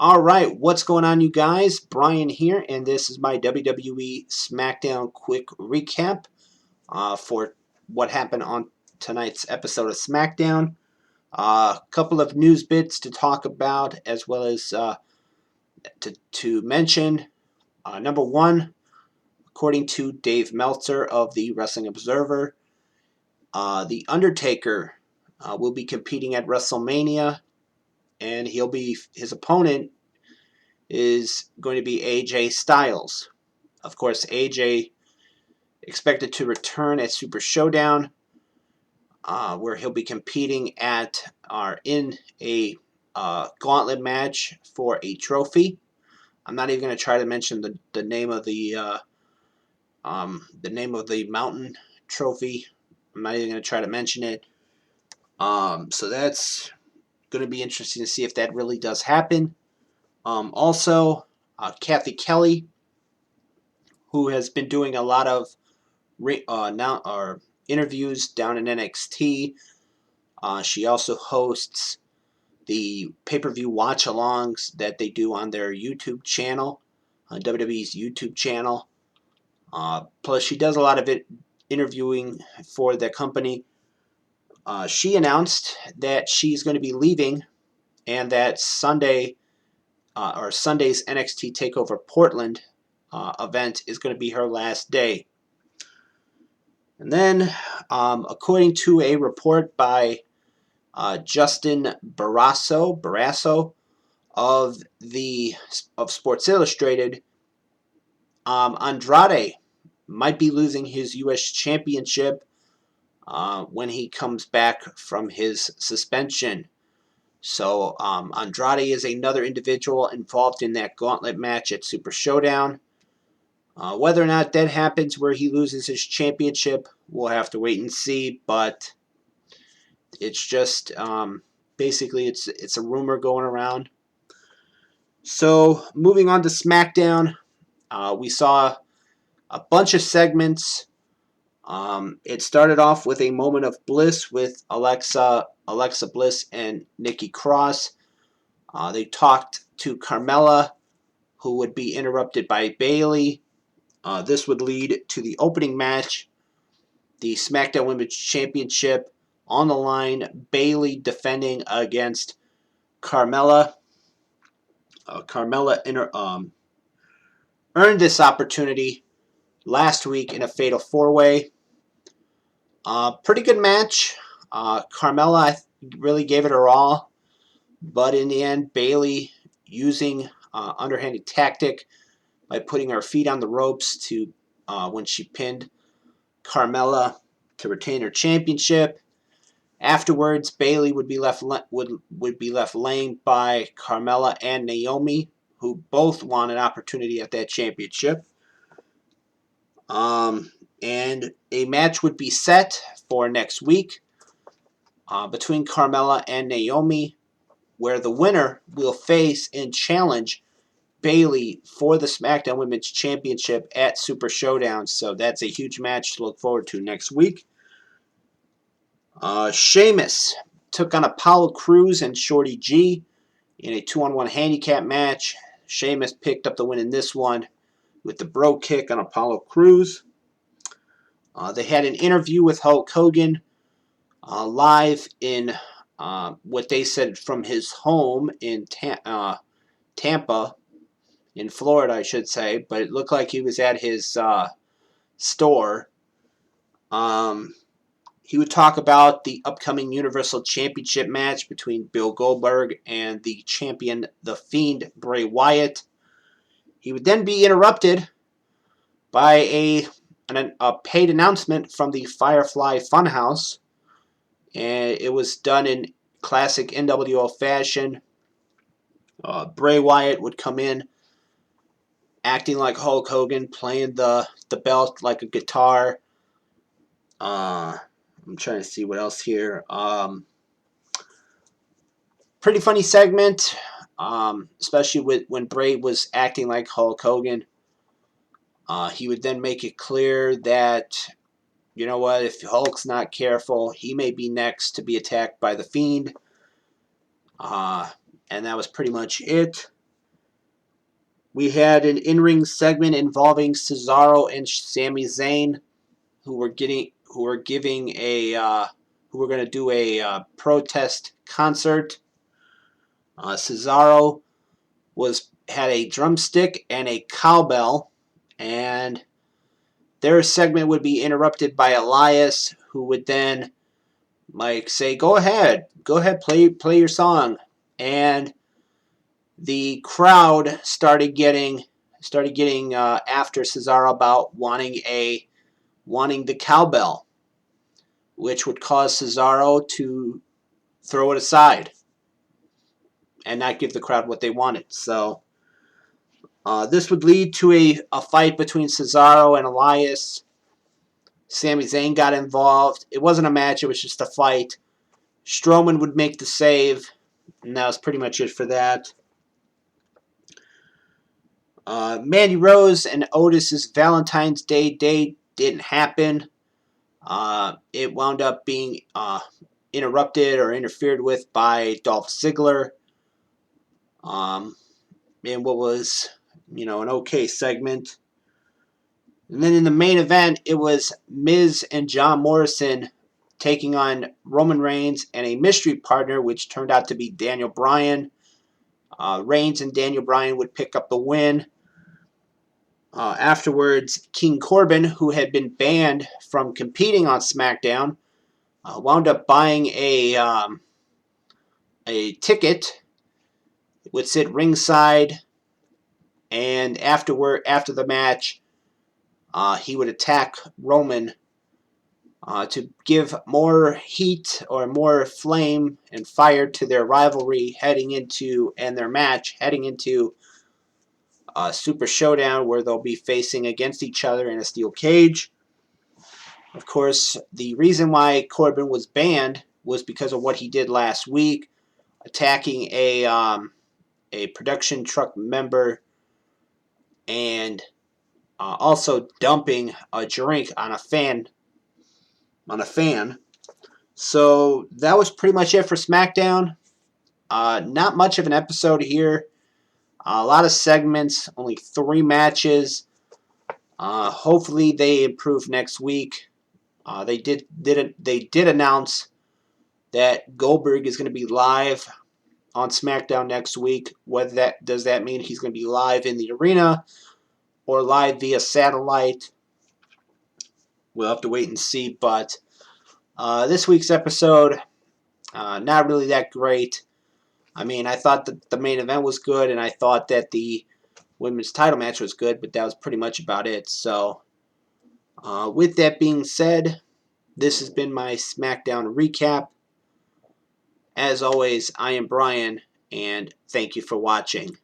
All right, what's going on, you guys? Brian here, and this is my WWE SmackDown quick recap for what happened on tonight's episode of SmackDown. A couple of news bits to talk about, as well as to mention. Number one, according to Dave Meltzer of the Wrestling Observer, The Undertaker will be competing at WrestleMania, and his opponent is going to be AJ Styles. Of course, AJ expected to return at Super Showdown, where he'll be competing in a gauntlet match for a trophy. I'm not even going to try to mention the name of the mountain trophy. I'm not even going to try to mention it. So that's going to be interesting to see if that really does happen. Also, Kathy Kelly, who has been doing a lot of interviews down in NXT. She also hosts the pay-per-view watch-alongs that they do on their YouTube channel, WWE's YouTube channel. Plus, she does a lot of interviewing for the company. She announced that she's going to be leaving, and that Sunday's NXT Takeover Portland event is going to be her last day. And then, according to a report by Justin Barrasso of Sports Illustrated, Andrade might be losing his U.S. Championship when he comes back from his suspension. So Andrade is another individual involved in that gauntlet match at Super Showdown. Whether or not that happens where he loses his championship, we'll have to wait and see. But it's just basically it's a rumor going around. So moving on to SmackDown, we saw a bunch of segments. It started off with a moment of bliss with Alexa Bliss and Nikki Cross. They talked to Carmella, who would be interrupted by Bayley. This would lead to the opening match, the SmackDown Women's Championship on the line. Bayley defending against Carmella. Carmella earned this opportunity last week in a Fatal 4-Way. Pretty good match. Carmella really gave it her all, but in the end, Bayley using underhanded tactic by putting her feet on the ropes to when she pinned Carmella to retain her championship. Afterwards, Bayley would be left laying by Carmella and Naomi, who both won an opportunity at that championship. And a match would be set for next week between Carmella and Naomi, where the winner will face and challenge Bayley for the SmackDown Women's Championship at Super Showdown. So that's a huge match to look forward to next week. Sheamus took on Apollo Crews and Shorty G in a 2-on-1 handicap match. Sheamus picked up the win in this one with the bro kick on Apollo Crews. They had an interview with Hulk Hogan live in what they said from his home in Tampa, in Florida, I should say, but it looked like he was at his store. He would talk about the upcoming Universal Championship match between Bill Goldberg and the champion, The Fiend, Bray Wyatt. He would then be interrupted by a paid announcement from the Firefly Funhouse, and it was done in classic NWO fashion. Bray Wyatt would come in acting like Hulk Hogan, playing the belt like a guitar. I'm trying to see what else here. Pretty funny segment, especially when Bray was acting like Hulk Hogan. He would then make it clear that, you know what, if Hulk's not careful, he may be next to be attacked by The Fiend. And that was pretty much it. We had an in-ring segment involving Cesaro and Sami Zayn, who were giving a who were going to do a protest concert. Cesaro had a drumstick and a cowbell, and their segment would be interrupted by Elias, who would then say, "Go ahead, play your song," and the crowd started getting after Cesaro about wanting the cowbell, which would cause Cesaro to throw it aside and not give the crowd what they wanted. So this would lead to a fight between Cesaro and Elias. Sami Zayn got involved. It wasn't a match, it was just a fight. Strowman would make the save, and that was pretty much it for that. Mandy Rose and Otis's Valentine's Day date didn't happen. It wound up being interrupted or interfered with by Dolph Ziggler. In what was, an okay segment. And then in the main event, it was Miz and John Morrison taking on Roman Reigns and a mystery partner, which turned out to be Daniel Bryan. Reigns and Daniel Bryan would pick up the win. Afterwards, King Corbin, who had been banned from competing on SmackDown, wound up buying a ticket. Would sit ringside, and after the match, he would attack Roman to give more heat or more flame and fire to their rivalry and their match heading into a Super Showdown, where they'll be facing against each other in a steel cage. Of course, the reason why Corbin was banned was because of what he did last week, attacking a production truck member and also dumping a drink on a fan. So that was pretty much it for SmackDown. Not much of an episode here. A lot of segments, only 3 matches. Hopefully they improve next week. They did announce that Goldberg is going to be live on SmackDown next week. Whether does that mean he's going to be live in the arena or live via satellite? We'll have to wait and see. But this week's episode, not really that great. I mean, I thought that the main event was good, and I thought that the women's title match was good, but that was pretty much about it. So, with that being said, this has been my SmackDown recap. As always, I am Brian, and thank you for watching.